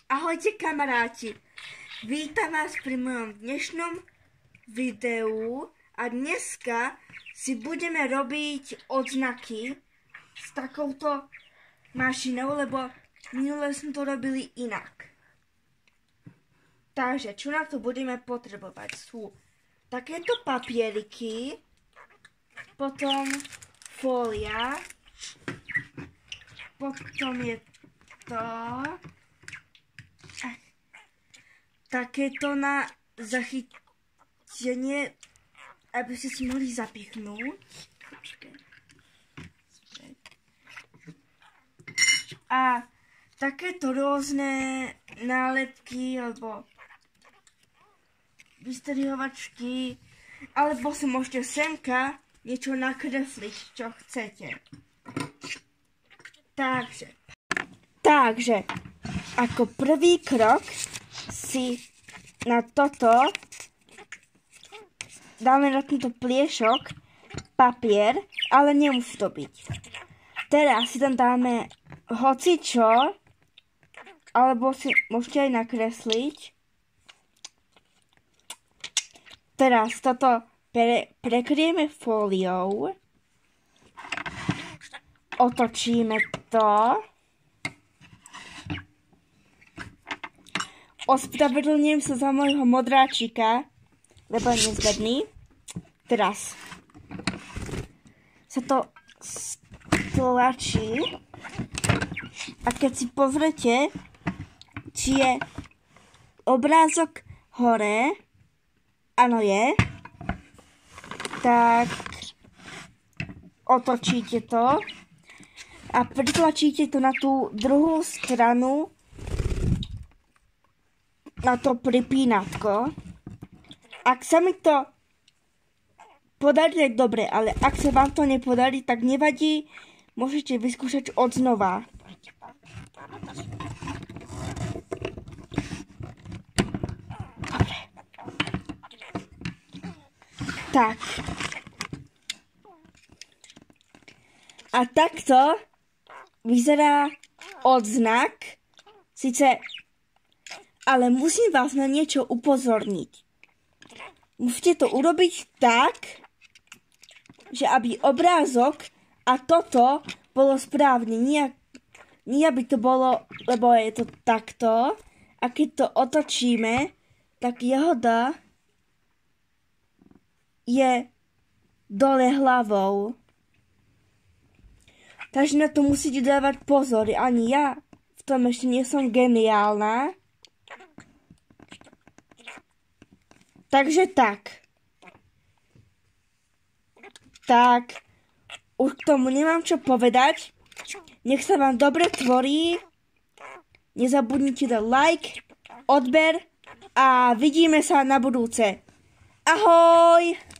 Ahojte kamaráti, vítam vás pri mojom dnešnom videu a dneska si budeme robiť odznaky s takouto mašinou, lebo minule sme to robili inak. Takže, čo na to budeme potrebovať? Sú takéto papieriky, potom fólia, potom je to takéto na zachytenie, aby ste si mohli zapichnúť. A takéto rôzne nálepky alebo vystrihovačky, alebo si môžete semka niečo nakresliť, čo chcete. Takže, ako prvý krok si na toto dáme na tento pliešok papier, ale nemusí to byť. Teraz si tam dáme hocičo, alebo si môžete aj nakresliť. Teraz toto prekryjeme fóliou, otočíme to. Ospravedlňujem sa za môjho modráčika, lebo je nezvedný. Teraz sa to stlačí a keď si pozrete, či je obrázok hore, áno je, tak otočíte to a pritlačíte to na tú druhú stranu, na to pripínatko. Ak sa mi to podarí, tak dobre, ale ak sa vám to nepodarí, tak nevadí, môžete vyskúšať odznova. Dobre. Tak. A takto vyzerá odznak, síce, ale musím vás na niečo upozorniť. Musíte to urobiť tak, že aby obrázok a toto bolo správne. Nie aby to bolo, lebo je to takto. A keď to otočíme, tak jahoda je dole hlavou. Takže na to musíte dávať pozor. Ani ja v tom ešte nie som geniálna. Takže tak. Tak. Už k tomu nemám čo povedať. Nech sa vám dobre tvorí. Nezabudnite dať like, odber a vidíme sa na budúce. Ahoj!